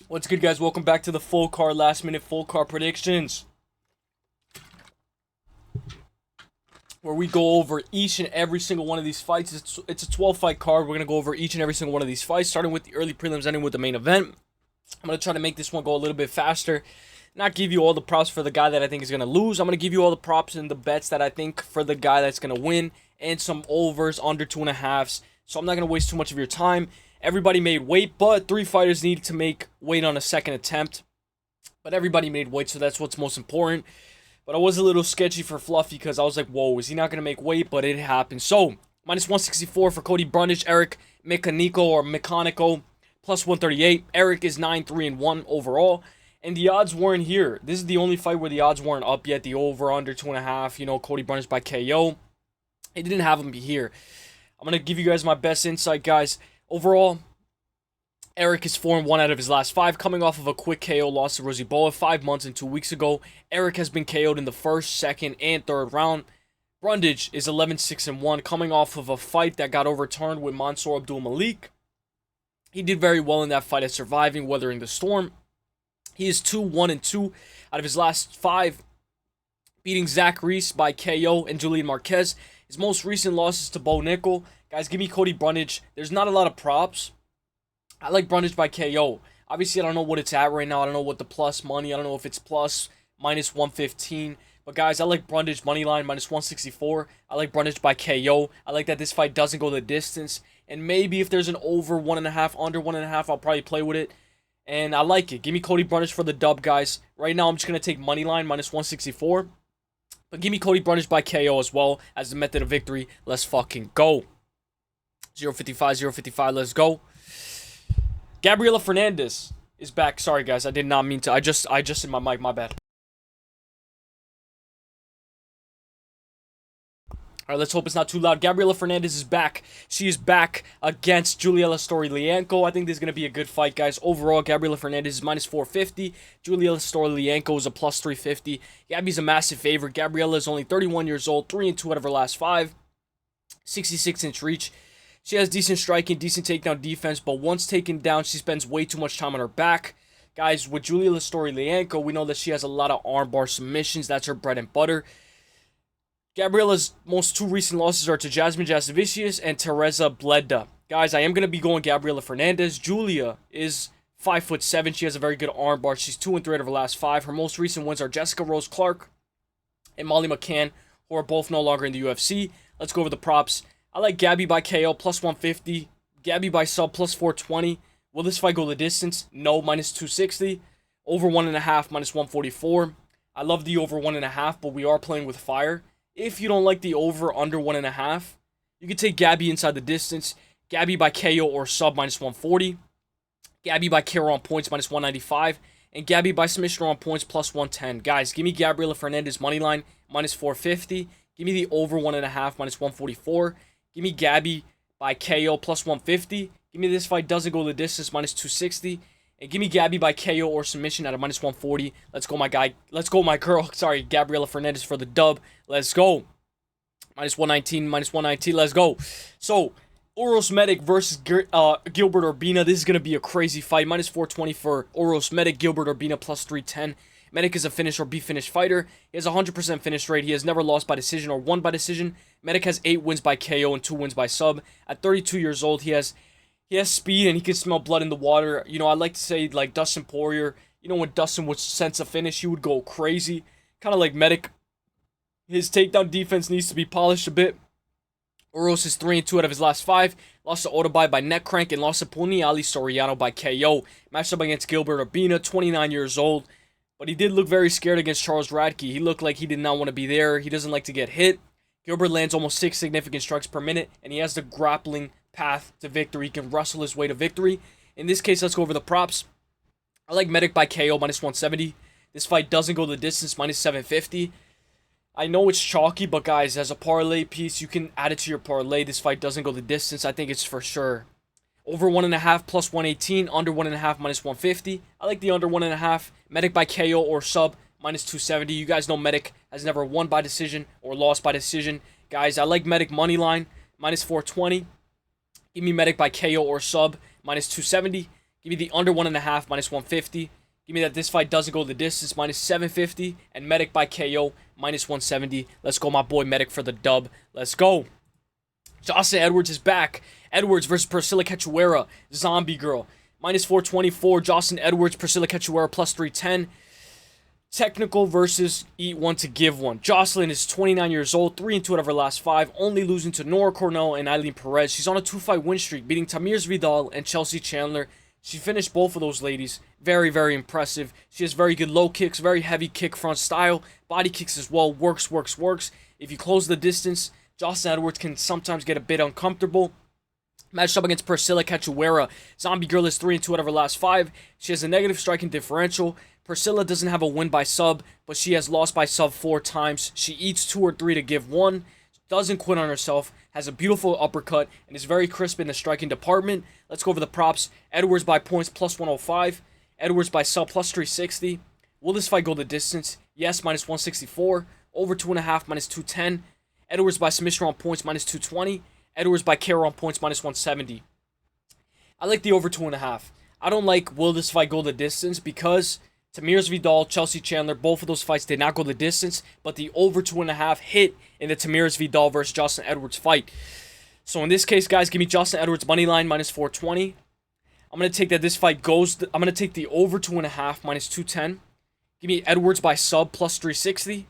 What's good, guys? Welcome back to the full card, last minute full card predictions, where we go over each and every single one of these fights. It's a 12 fight card. We're going to go over each and every single one of these fights, starting with the early prelims, ending with the main event. I'm going to try to make this one go a little bit faster, not give you all the props for the guy that I think is going to lose. I'm going to give you all the props and the bets that I think for the guy that's going to win, and some overs under 2.5s. So I'm not going to waste too much of your time. Everybody made weight, but 3 fighters needed to make weight on a second attempt. But everybody made weight, so that's what's most important. But I was a little sketchy for Fluffy because I was like, whoa, is he not going to make weight? But it happened. So, minus 164 for Cody, Brundage, Eryk, McConico or McConico, plus 138. Eryk is 9-3-1 overall. And the odds weren't here. This is the only fight where the odds weren't up yet. The over, under 2.5. You know, Cody Brundage by KO. It didn't have him be here. I'm going to give you guys my best insight, guys. Overall, Eryk is 4-1 out of his last 5, coming off of a quick KO loss to Rosiboa 5 months and 2 weeks ago. Eryk has been KO'd in the first, second, and third round. Brundage is 11-6-1, coming off of a fight that got overturned with Mansour Abdulmalik. He did very well in that fight at surviving, weathering the storm. He is 2-1-2 out of his last 5, beating Zach Reese by KO and Julian Marquez. His most recent losses to Bo Nickel. Guys, give me Cody Brundage. There's not a lot of props. I like Brundage by KO. Obviously, I don't know what it's at right now. I don't know what the plus money. I don't know if it's plus, minus 115. But guys, I like Brundage money line, minus 164. I like Brundage by KO. I like that this fight doesn't go the distance. And maybe if there's an over 1.5, under 1.5, I'll probably play with it. And I like it. Give me Cody Brundage for the dub, guys. Right now, I'm just going to take money line, minus 164. But give me Cody Brundage by KO as well as the method of victory. Let's fucking go. 055, 055, let's go. Gabriella Fernandes is back. Sorry, guys, I did not mean to. I just in my mic, my bad. Alright, let's hope it's not too loud. Gabriella Fernandes is back. She is back against Juliella Stoliarenko. I think this is going to be a good fight, guys. Overall, Gabriella Fernandes is minus 450. Juliella Stoliarenko is a plus 350. Gabby's a massive favorite. Gabriella is only 31 years old, 3-2 out of her last 5. 66-inch reach. She has decent striking, decent takedown defense, but once taken down, she spends way too much time on her back. Guys, with Juliella Stoliarenko, we know that she has a lot of armbar submissions. That's her bread and butter. Gabriella's most 2 recent losses are to Jasmine Jasovicius and Teresa Bleda. Guys, I am going to be going Gabriella Fernandes. Julia is 5'7". She has a very good armbar. She's 2-3 out of her last 5. Her most recent wins are Jessica Rose Clark and Molly McCann, who are both no longer in the UFC. Let's go over the props. I like Gabby by KO, plus 150. Gabby by sub, plus 420. Will this fight go the distance? No, minus 260. Over 1.5, minus 144. I love the over 1.5, but we are playing with fire. If you don't like the over under 1.5, you can take Gabby inside the distance. Gabby by KO or sub, minus 140. Gabby by KO on points, minus 195. And Gabby by submission on points, plus 110. Guys, give me Gabriella Fernandes money line, minus 450. Give me the over 1.5, minus 144. Give me Gabby by KO plus 150. Give me this fight doesn't go the distance, minus 260. And give me Gabby by KO or submission at a minus 140. Let's go, my guy. Let's go, my girl. Sorry, Gabriella Fernandes for the dub. Let's go. Minus 119, minus 119. Let's go. So, Uros Medic versus Gilbert Urbina. This is going to be a crazy fight. Minus 420 for Uros Medic. Gilbert Urbina plus 310. Medic is a finish or be finished fighter. He has a 100% finish rate. He has never lost by decision or won by decision. Medic has 8 wins by KO and 2 wins by sub. At 32 years old, he has speed and he can smell blood in the water. You know, I like to say like Dustin Poirier. You know, when Dustin would sense a finish, he would go crazy. Kind of like Medic. His takedown defense needs to be polished a bit. Uros is 3-2 out of his last 5. Lost to Otobai by neck crank and lost to Puni Ali Soriano by KO. Matched up against Gilbert Urbina, 29 years old. But he did look very scared against Charles Radke. He looked like he did not want to be there. He doesn't like to get hit. Gilbert lands almost 6 significant strikes per minute, and he has the grappling path to victory. He can wrestle his way to victory. In this case, let's go over the props. I like Medic by KO, minus 170. This fight doesn't go the distance, minus 750. I know it's chalky, but guys, as a parlay piece, you can add it to your parlay. This fight doesn't go the distance. I think it's for sure. Over 1.5, plus 118. Under 1.5, minus 150. I like the under 1.5. Medic by KO or sub, minus 270. You guys know Medic has never won by decision or lost by decision. Guys, I like Medic money line, minus 420. Give me Medic by KO or sub, minus 270. Give me the under 1.5, minus 150. Give me that this fight doesn't go the distance, minus 750. And Medic by KO, minus 170. Let's go, my boy Medic, for the dub. Let's go. Joselyne Edwards is back. Edwards versus Priscila Cachoeira, Zombie Girl. Minus 424. Joselyne Edwards, Priscila Cachoeira, plus 310. Technical versus eat one to give one. Joselyne is 29 years old, 3-2 out of her last 5, only losing to Nora Cornell and Eileen Perez. She's on a 2-fight win streak, beating Tamiris Vidal and Chelsea Chandler. She finished both of those ladies. Very, very impressive. She has very good low kicks, very heavy kick front style. Body kicks as well. Works. If you close the distance, Joselyne Edwards can sometimes get a bit uncomfortable. Matched up against Priscila Cachoeira. Zombie Girl is 3-2 out of her last 5. She has a negative striking differential. Priscila doesn't have a win by sub, but she has lost by sub 4 times. She eats 2 or 3 to give 1. Doesn't quit on herself. Has a beautiful uppercut and is very crisp in the striking department. Let's go over the props. Edwards by points, plus 105. Edwards by sub, plus 360. Will this fight go the distance? Yes, minus 164. Over 2.5, minus 210. Edwards by submission on points, minus 220. Edwards by KO on points, minus 170. I like the over 2.5. I don't like will this fight go the distance because Tamiris Vidal, Chelsea Chandler, both of those fights did not go the distance, but the over 2.5 hit in the Tamiris Vidal versus Joselyne Edwards fight. So in this case, guys, give me Joselyne Edwards money line, minus 420. I'm going to take that this fight goes, I'm going to take the over 2.5, minus 210. Give me Edwards by sub, plus 360.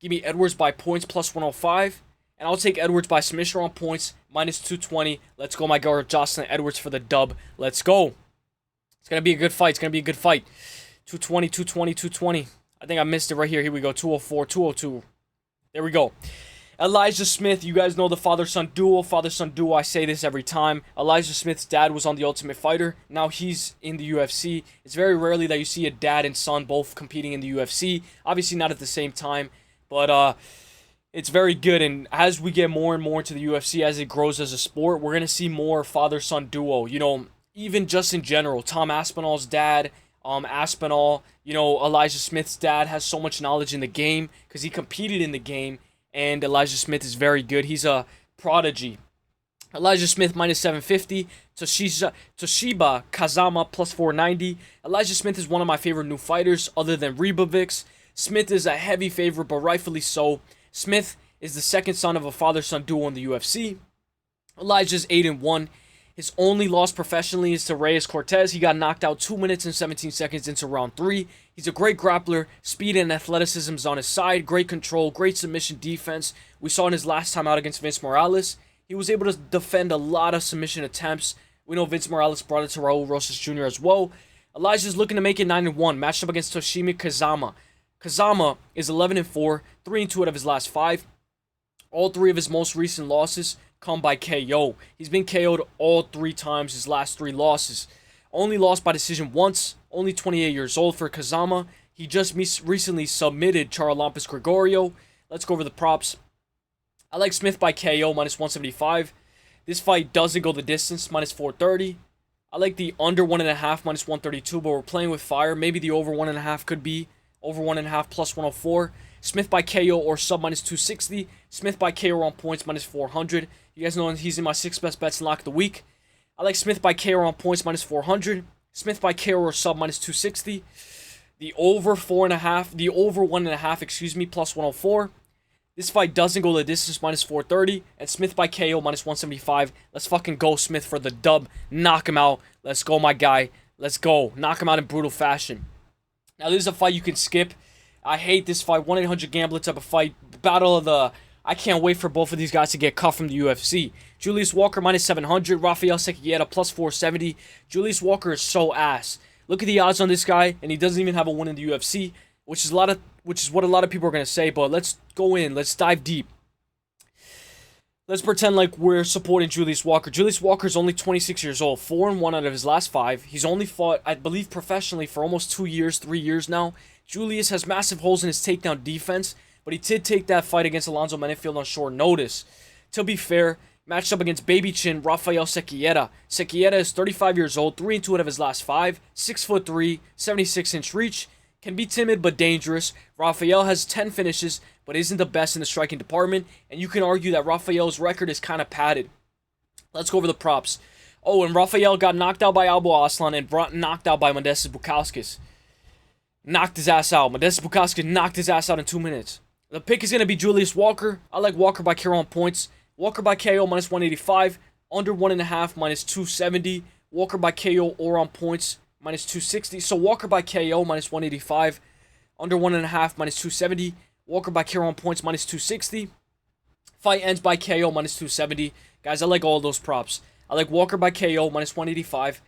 Give me Edwards by points, plus 105. And I'll take Edwards by submission on points, minus 220. Let's go, my girl, Joselyne Edwards for the dub. Let's go. It's going to be a good fight. 220, 220, 220. I think I missed it right here. Here we go. 204, 202. There we go. Elijah Smith. You guys know the father-son duo. Father-son duo. I say this every time. Elijah Smith's dad was on The Ultimate Fighter. Now he's in the UFC. It's very rarely that you see a dad and son both competing in the UFC. Obviously not at the same time. But it's very good. And as we get more and more into the UFC, as it grows as a sport, we're going to see more father-son duo. You know, even just in general. Tom Aspinall's dad. Aspinall, you know, Elijah Smith's dad has so much knowledge in the game because he competed in the game, and Elijah Smith is very good. He's a prodigy. Elijah Smith minus 750. Toshiba Kazama plus 490. Elijah Smith is one of my favorite new fighters other than Ribovics. Smith is a heavy favorite, but rightfully so. Smith is the second son of a father-son duo in the UFC. Elijah's 8-1. His only loss professionally is to Reyes Cortez. He got knocked out 2 minutes and 17 seconds into round 3. He's a great grappler. Speed and athleticism is on his side. Great control. Great submission defense. We saw in his last time out against Vince Morales. He was able to defend a lot of submission attempts. We know Vince Morales brought it to Raul Rosas Jr. as well. Elijah's looking to make it 9-1. Matched up against Toshiomi Kazama. Kazama is 11-4. 3-2 out of his last 5. All 3 of his most recent losses come by KO. He's been KO'd all 3 times his last 3 losses. Only lost by decision once. Only 28 years old for Kazama. He just recently submitted Charalampus Gregorio. Let's go over the props. I like Smith by KO, minus 175. This fight doesn't go the distance, minus 430. I like the under 1.5, minus 132, but we're playing with fire. Maybe the over 1.5 could be over 1.5, plus 104. Smith by KO or sub, minus 260. Smith by KO on points, minus 400. You guys know he's in my 6 best bets in lock of the week. I like Smith by KO on points, minus 400. Smith by KO or sub, minus 260. The over 4.5, the over 1.5, excuse me, plus 104. This fight doesn't go the distance, minus 430. And Smith by KO, minus 175. Let's fucking go, Smith, for the dub. Knock him out. Let's go, my guy. Let's go. Knock him out in brutal fashion. Now, this is a fight you can skip. I hate this fight. 1-800-GAMBLER type of fight. Battle of the... I can't wait for both of these guys to get cut from the UFC. Julius Walker, minus 700. Raffael Cerqueira, plus 470. Julius Walker is so ass. Look at the odds on this guy, and he doesn't even have a win in the UFC, which is what a lot of people are going to say, but let's go in. Let's dive deep. Let's pretend like we're supporting Julius Walker. Julius Walker is only 26 years old, 4-1 out of his last 5. He's only fought, I believe, professionally for almost 2 years, 3 years now. Julius has massive holes in his takedown defense, but he did take that fight against Alonzo Menefield on short notice. To be fair, matched up against Baby Chin, Raffael Cerqueira. Cerqueira is 35 years old, 3-2 out of his last 5, 6'3", 76-inch reach. Can be timid but dangerous. Raffael has 10 finishes, but isn't the best in the striking department, and you can argue that Raffael's record is kind of padded. Let's go over the props. Oh, and Raffael got knocked out by Albo Aslan and knocked out by Modestas Bukauskas. Knocked his ass out. Modestas Bukauskas knocked his ass out in 2 minutes. The pick is going to be Julius Walker. I like Walker by KO on points. Walker by KO minus 185. Under 1.5 minus 270. Walker by KO or on points minus 260. So Walker by KO minus 185. Under 1.5 minus 270. Walker by KO on points minus 260. Fight ends by KO minus 270. Guys, I like all those props. I like Walker by KO minus 185.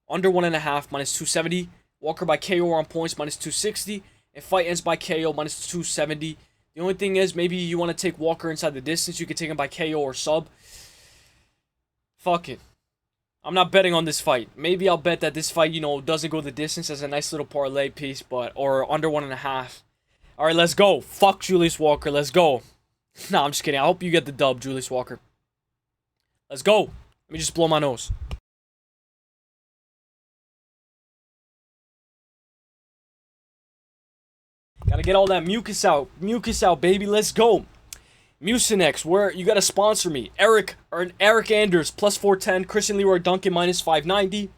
Under 1.5 minus 270. Walker by KO on points minus 260. And fight ends by KO minus 270. The only thing is, maybe you want to take Walker inside the distance. You can take him by KO or sub. Fuck it. I'm not betting on this fight. Maybe I'll bet that this fight, you know, doesn't go the distance as a nice little parlay piece, or under 1.5. Alright, let's go. Fuck Julius Walker. Let's go. Nah, I'm just kidding. I hope you get the dub, Julius Walker. Let's go. Let me just blow my nose. Gotta get all that mucus out. Mucus out, baby. Let's go. Mucinex, where you gotta sponsor me. Eryk Anders, plus 410. Christian Leroy Duncan, minus 590.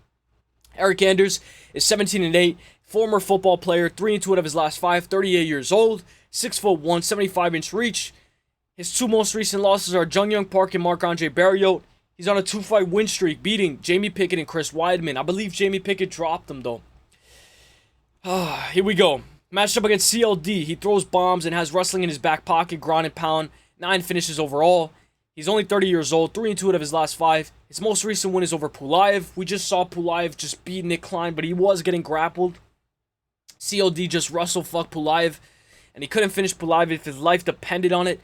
Eryk Anders is 17-8. Former football player, 3-2 out of his last 5. 38 years old. 6'1", 75-inch reach. His 2 most recent losses are Jungyoung Park and Marc-Andre Barriot. He's on a 2-fight win streak, beating Jamie Pickett and Chris Weidman. I believe Jamie Pickett dropped him, though. Here we go. Matched up against CLD. He throws bombs and has wrestling in his back pocket, ground and pound. 9 finishes overall. He's only 30 years old, 3-2 out of his last 5. His most recent win is over Puliaev. We just saw Puliaev just beat Nick Klein, but he was getting grappled. CLD just fucked Puliaev, and he couldn't finish Puliaev if his life depended on it.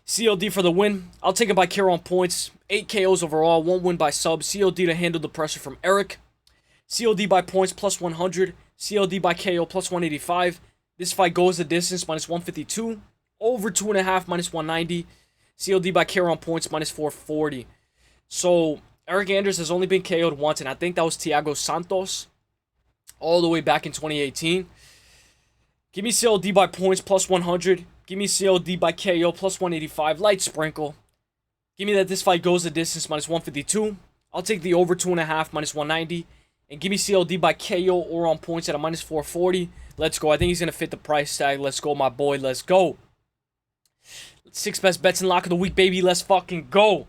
CLD for the win. I'll take him by KO on points. 8 KOs overall, 1 win by sub. CLD to handle the pressure from Eryk. CLD by points, plus 100. CLD by KO, plus 185. This fight goes the distance, minus 152. Over 2.5, minus 190. CLD by KO on points, minus 440. So, Eryk Anders has only been KO'd once, and I think that was Thiago Santos. All the way back in 2018. Give me CLD by points, plus 100. Give me CLD by KO, plus 185. Light sprinkle. Give me that this fight goes the distance, minus 152. I'll take the over 2.5, minus 190. And give me CLD by KO or on points at a minus 440. Let's go. I think he's going to fit the price tag. Let's go, my boy. Let's go. 6 best bets in lock of the week, baby. Let's fucking go.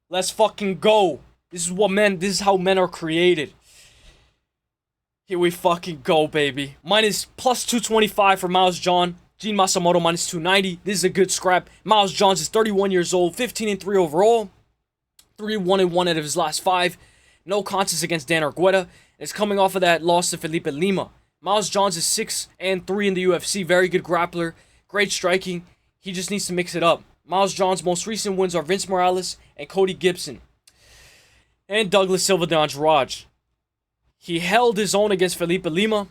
Let's fucking go. This is how men are created. Here we fucking go, baby. Plus 225 for Miles John. Gene Matsumoto minus 290. This is a good scrap. Miles Johns is 31 years old. 15-3 overall. 3-1-1 out of his last 5. No contest against Dan Argueta. It's coming off of that loss to Felipe Lima. Miles Johns is 6-3 in the UFC. Very good grappler. Great striking. He just needs to mix it up. Miles Johns' most recent wins are Vince Morales and Cody Gibson. And Douglas Silva de Andrade. He held his own against Felipe Lima.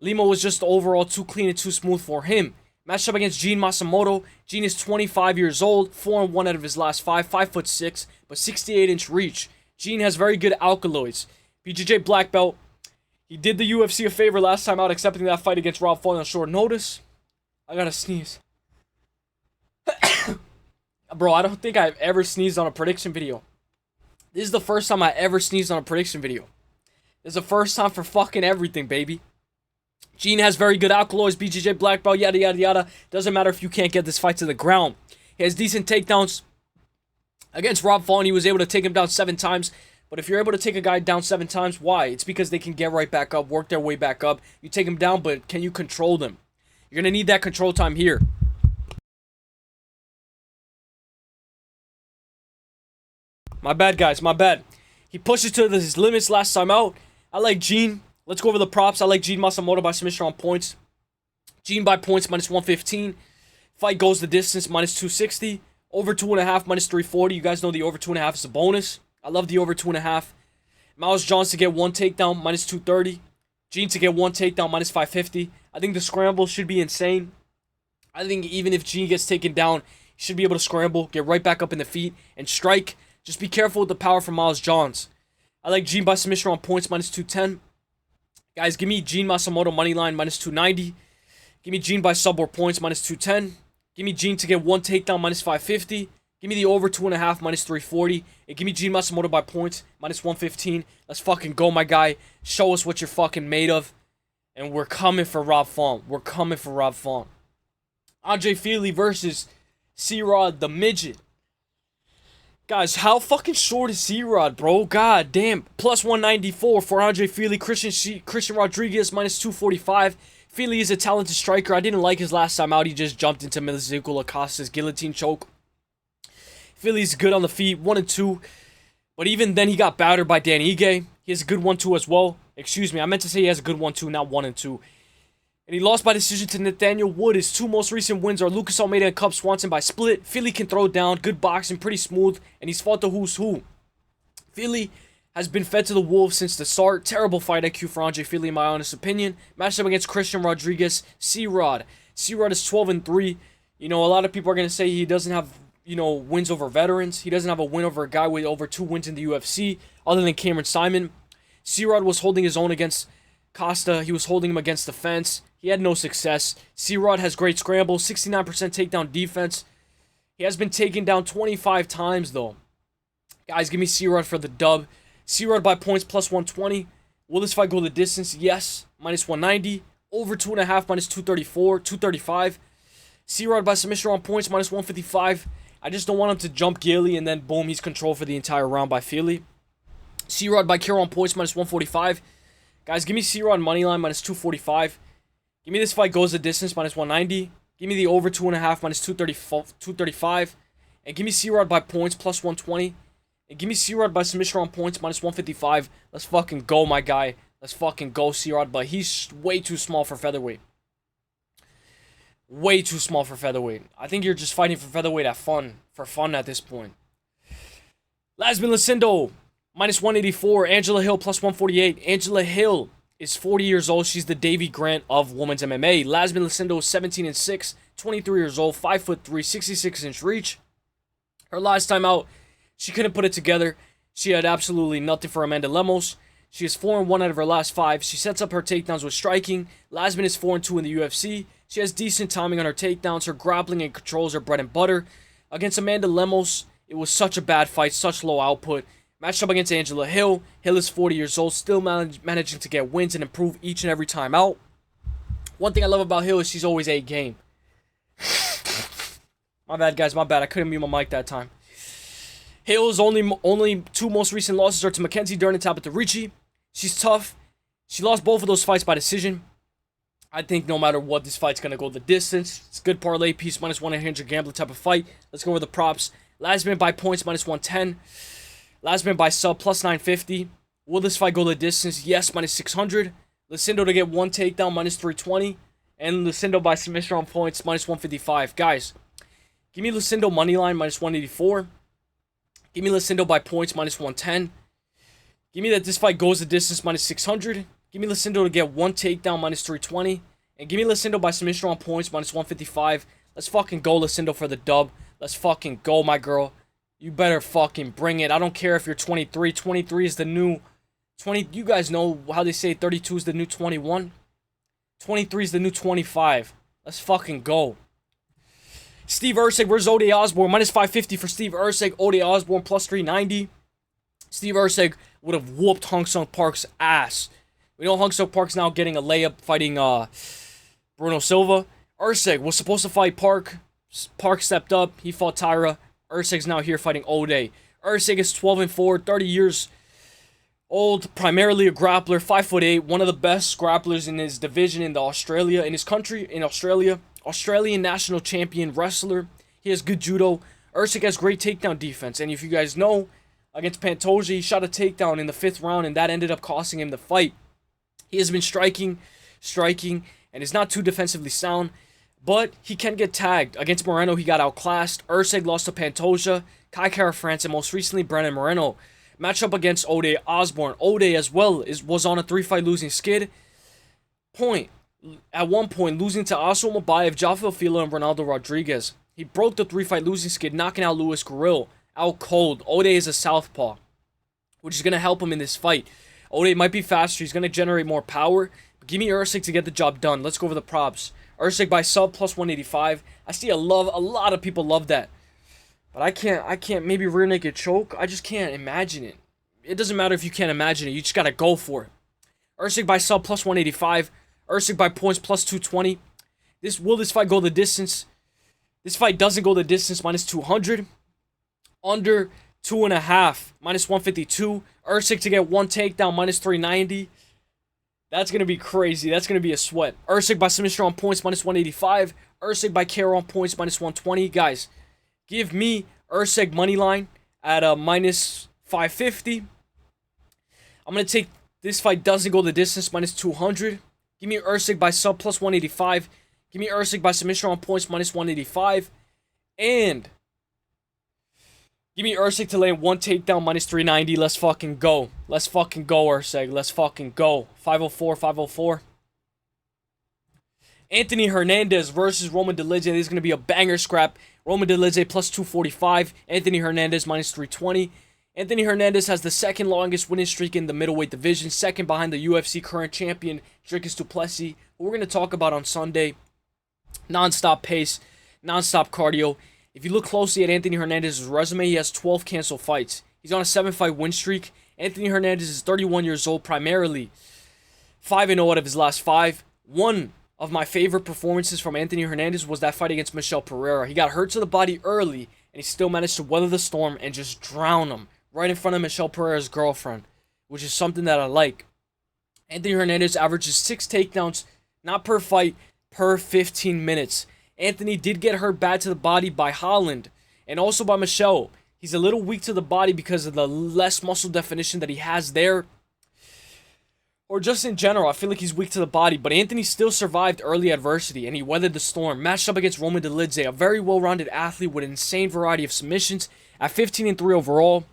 Lima was just overall too clean and too smooth for him. Matched up against Gene Matsumoto. Gene is 25 years old. 4-1 out of his last 5. 5'6", but 68-inch reach. Gene has very good alkaloids. BJJ black belt. He did the UFC a favor last time out, accepting that fight against Raffael on short notice. I gotta sneeze. Bro, I don't think I've ever sneezed on a prediction video. This is the first time I ever sneezed on a prediction video. This is the first time for fucking everything, baby. Gene has very good alkaloids, BJJ black belt, yada yada yada. Doesn't matter if you can't get this fight to the ground. He has decent takedowns. Against Rob Font, he was able to take him down 7 times. But if you're able to take a guy down 7 times, why? It's because they can get right back up, work their way back up. You take him down, but can you control them? You're going to need that control time here. My bad, guys. My bad. He pushes to his limits last time out. I like Gene. Let's go over the props. I like Gene Matsumoto by submission on points. Gene by points, minus 115. Fight goes the distance, minus 260. Over 2.5, minus 340. You guys know the over 2.5 is a bonus. I love the over 2.5. Miles Johns to get 1 takedown, minus 230. Gene to get 1 takedown, minus 550. I think the scramble should be insane. I think even if Gene gets taken down, he should be able to scramble, get right back up in the feet, and strike. Just be careful with the power from Miles Johns. I like Gene by submission on points, minus 210. Guys, give me Gene Matsumoto moneyline, minus 290. Give me Gene by sub or points, minus 210. Give me Gene to get 1 takedown, minus 550. Give me the over 2.5, minus 340. And give me Gene Matsumoto by points, minus 115. Let's fucking go, my guy. Show us what you're fucking made of. And we're coming for Rob Font. We're coming for Rob Font. Andre Fili versus C-Rod the Midget. Guys, how fucking short is C-Rod, bro? God damn. Plus 194 for Andre Fili. Christian Rodriguez, minus 245. Fili is a talented striker. I didn't like his last time out. He just jumped into Mizuko Lacosta's guillotine choke. Fili's good on the feet, 1 and 2. But even then, he got battered by Dan Ige. He has a good 1-2 as well. Excuse me, I meant to say he has a good 1-2, not 1 and 2. And he lost by decision to Nathaniel Wood. His 2 most recent wins are Lucas Almeida and Cub Swanson by split. Fili can throw down, good boxing, pretty smooth, and he's fought the who's who. Fili has been fed to the wolves since the start. Terrible fight IQ for Andre Fili, in my honest opinion. Matched up against Christian Rodriguez, C-Rod. C-Rod is 12 and 3. You know, a lot of people are going to say he doesn't have, you know, wins over veterans. He doesn't have a win over a guy with over 2 wins in the UFC, other than Cameron Simon. C-Rod was holding his own against Costa. He was holding him against the fence. He had no success. C-Rod has great scramble, 69% takedown defense. He has been taken down 25 times, though. Guys, give me C-Rod for the dub. C-Rod by points, plus 120. Will this fight go the distance? Yes. Minus 190. Over 2.5, minus 234, 235. C-Rod by submission on points, minus 155. I just don't want him to jump Gilly, and then boom, he's controlled for the entire round by Fili. C-Rod by Kira on points, minus 145. Guys, give me C-Rod moneyline, minus 245. Give me this fight goes the distance, minus 190. Give me the over 2.5, minus 235. And give me C-Rod by points, plus 120. And give me C-Rod by submission on points, minus 155. Let's fucking go, my guy. Let's fucking go, C-Rod. But he's way too small for featherweight. Way too small for featherweight. I think you're just fighting for featherweight for fun at this point. Iasmin Lucindo, minus 184. Angela Hill, plus 148. Angela Hill is 40 years old. She's the Davy Grant of women's MMA. Iasmin Lucindo is 17 and 6, 23 years old, 5'3", 66-inch reach. Her last time out, she couldn't put it together. She had absolutely nothing for Amanda Lemos. She is 4-1 out of her last 5. She sets up her takedowns with striking. Iasmin is 4-2 in the UFC. She has decent timing on her takedowns. Her grappling and controls are bread and butter. Against Amanda Lemos, it was such a bad fight, such low output. Matched up against Angela Hill. Hill is 40 years old, still managing to get wins and improve each and every time out. One thing I love about Hill is she's always a game. My bad, guys, my bad. I couldn't mute my mic that time. Hill's only 2 most recent losses are to Mackenzie Dern and Tabitha Ricci. She's tough. She lost both of those fights by decision. I think no matter what, this fight's going to go the distance. It's a good parlay piece, minus 100 gambling type of fight. Let's go over the props. Iasmin by points, minus 110. Iasmin by sub, plus 950. Will this fight go the distance? Yes, minus 600. Lucindo to get 1 takedown, minus 320. And Lucindo by submission on points, minus 155. Guys, give me Lucindo moneyline, minus 184. Give me Lucindo by points, minus 110. Give me that this fight goes the distance, minus 600. Give me Lucindo to get 1 takedown, minus 320. And give me Lucindo by submission on points, minus 155. Let's fucking go, Lucindo, for the dub. Let's fucking go, my girl. You better fucking bring it. I don't care if you're 23. 23 is the new 20. You guys know how they say 32 is the new 21. 23 is the new 25. Let's fucking go. Steve Erceg versus Ode Osborne. Minus 550 for Steve Erceg. Ode Osborne plus 390. Steve Erceg would have whooped Hong Sung Park's ass. We know Hong Sung Park's now getting a layup fighting Bruno Silva. Erceg was supposed to fight Park. Park stepped up. He fought Tyra. Erceg's now here fighting Ode. Erceg is 12 and 4, 30 years old, primarily a grappler, 5'8", one of the best grapplers in his division in his country, in Australia. Australian national champion wrestler. He has good judo. Erceg has great takedown defense. And if you guys know, against Pantoja, he shot a takedown in the 5th round, and that ended up costing him the fight. He has been striking, and is not too defensively sound. But he can get tagged. Against Moreno, he got outclassed. Erceg lost to Pantoja, Kai Kara France, and most recently, Brandon Moreno. Matched up against Ode Osborne. Ode, as well, was on a 3-fight losing skid. At one point, losing to Aso Mabayev, Jafel Fila, and Ronaldo Rodriguez. He broke the 3-fight losing skid, knocking out Louis Gurriel. Out cold. Ode is a southpaw, which is going to help him in this fight. Ode might be faster. He's going to generate more power. But give me Erceg to get the job done. Let's go over the props. Erceg by sub plus 185. I see a lot of people love that. But I can't maybe rear naked choke. I just can't imagine it. It doesn't matter if you can't imagine it. You just gotta go for it. Erceg by sub plus 185. Erceg by points plus 220. Will this fight go the distance? This fight doesn't go the distance, minus 200. Under 2.5, minus 152. Erceg to get one takedown, minus 390. That's going to be crazy. That's going to be a sweat. Erceg by submission on points, minus 185. Erceg by KO on points, minus 120. Guys, give me Erceg money line at a minus 550. I'm going to take this fight doesn't go the distance, minus 200. Give me Erceg by sub plus 185. Give me Erceg by submission on points, minus 185. And give me Erceg to land one takedown, minus 390. Let's fucking go. Let's fucking go, Erceg. Let's fucking go. 504, 504. Anthony Hernandez versus Roman Dolidze. This is going to be a banger scrap. Roman Dolidze plus 245. Anthony Hernandez minus 320. Anthony Hernandez has the second longest winning streak in the middleweight division. Second behind the UFC current champion, Dricus du Plessis, who we're going to talk about on Sunday. Non-stop pace. Non-stop cardio. If you look closely at Anthony Hernandez's resume, he has 12 canceled fights. He's on a 7-fight win streak. Anthony Hernandez is 31 years old, primarily 5-0 out of his last 5. One of my favorite performances from Anthony Hernandez was that fight against Michel Pereira. He got hurt to the body early, and he still managed to weather the storm and just drown him right in front of Michel Pereira's girlfriend, which is something that I like. Anthony Hernandez averages 6 takedowns, not per fight, per 15 minutes. Anthony did get hurt bad to the body by Holland and also by Michel. He's a little weak to the body because of the less muscle definition that he has there. Or just in general, I feel like he's weak to the body. But Anthony still survived early adversity and he weathered the storm. Matched up against Roman Dolidze, a very well-rounded athlete with an insane variety of submissions. At 15-3 overall,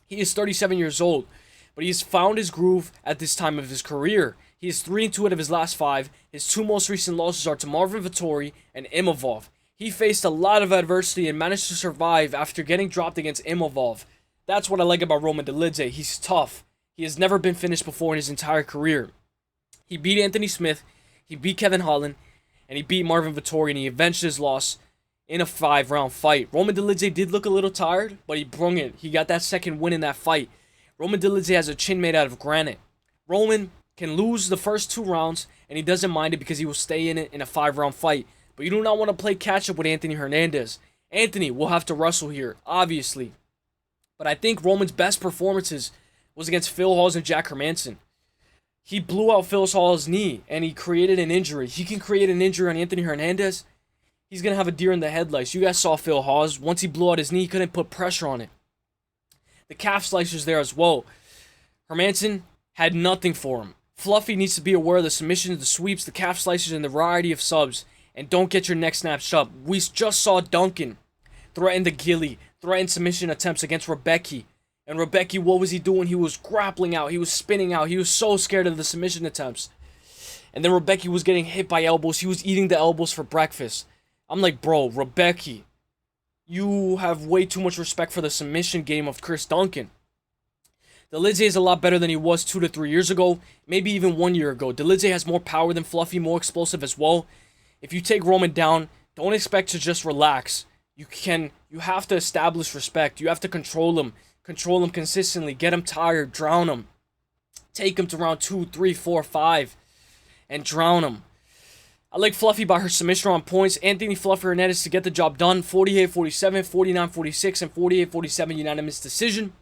he is 37 years old. But he has found his groove at this time of his career. He is 3-2 out of his last 5. His 2 most recent losses are to Marvin Vettori and Imavov. He faced a lot of adversity and managed to survive after getting dropped against Imavov. That's what I like about Roman Dolidze. He's tough. He has never been finished before in his entire career. He beat Anthony Smith, he beat Kevin Holland, and he beat Marvin Vettori, and he avenged his loss in a 5-round fight. Roman Dolidze did look a little tired, but he brung it. He got that second win in that fight. Roman Dolidze has a chin made out of granite. Roman can lose the first 2 rounds, and he doesn't mind it because he will stay in it in a 5-round fight. But you do not want to play catch-up with Anthony Hernandez. Anthony will have to wrestle here, obviously. But I think Roman's best performances was against Phil Hawes and Jack Hermanson. He blew out Phil Hawes' knee, and he created an injury. He can create an injury on Anthony Hernandez. He's going to have a deer in the headlights. You guys saw Phil Hawes. Once he blew out his knee, he couldn't put pressure on it. The calf slicers there as well. Hermanson had nothing for him. Fluffy needs to be aware of the submissions, the sweeps, the calf slicers, and the variety of subs. And don't get your neck snatched up. We just saw Duncan threaten the ghillie, threaten submission attempts against Rebecki. And Rebecki, what was he doing? He was grappling out. He was spinning out. He was so scared of the submission attempts. And then Rebecki was getting hit by elbows. He was eating the elbows for breakfast. I'm like, bro, Rebecki, you have way too much respect for the submission game of Chris Duncan. Dolidze is a lot better than he was 2 to 3 years ago, maybe even 1 year ago. Dolidze has more power than Fluffy, more explosive as well. If you take Roman down, don't expect to just relax. You have to establish respect. You have to control him consistently, get him tired, drown him. Take him to round 2, 3, 4, 5, and drown him. I like Fluffy by her submission on points. Anthony Fluffy Hernandez to get the job done. 48-47, 49-46, and 48-47 unanimous decision.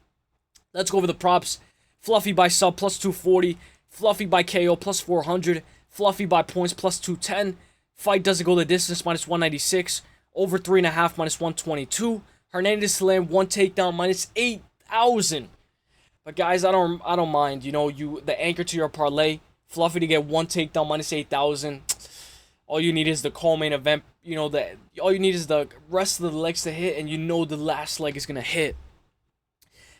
Let's go over the props. Fluffy by sub plus 240. Fluffy by KO plus 400. Fluffy by points plus 210. Fight doesn't go the distance minus 196. Over 3.5 minus 122. Hernandez to land one takedown minus 8,000. But guys, I don't mind. You know, the anchor to your parlay. Fluffy to get one takedown minus 8,000. All you need is the co-main event. You know, all you need is the rest of the legs to hit, and you know the last leg is gonna hit.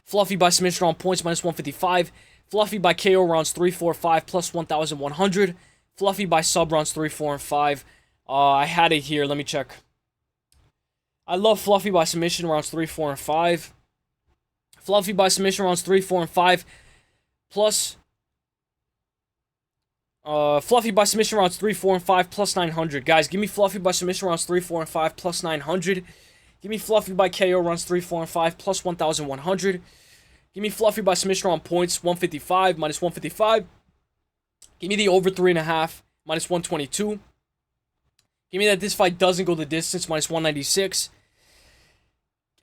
Fluffy by submission on points minus 155. Fluffy by KO rounds 3, 4, 5 plus 1,100. Fluffy by sub rounds 3, 4, and 5. I had it here. Let me check. I love Fluffy by submission rounds 3, 4, and 5. Fluffy by submission rounds 3, 4, and 5. Plus Fluffy by submission rounds 3, 4, and 5 plus 900. Guys, give me Fluffy by submission rounds 3, 4, and 5 plus 900. Give me Fluffy by KO runs 3, 4, and 5 plus 1,100. Give me Fluffy by submission on points 155 minus 155. Give me the over 3.5 minus 122. Give me that this fight doesn't go the distance minus 196.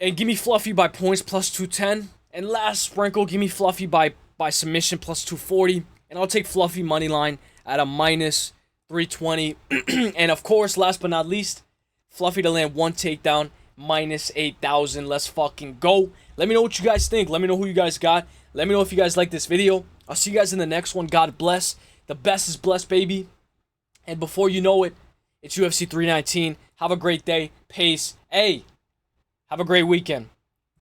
And give me Fluffy by points plus 210. And last sprinkle, give me Fluffy by submission plus 240. And I'll take Fluffy moneyline at a minus 320. And of course, last but not least, Fluffy to land 1 takedown minus 8,000. Let's fucking go. Let me know what you guys think. Let me know who you guys got. Let me know if you guys like this video. I'll see you guys in the next one. God bless. The best is blessed, baby. And before you know it, it's UFC 319. Have a great day. Peace. Hey, have a great weekend.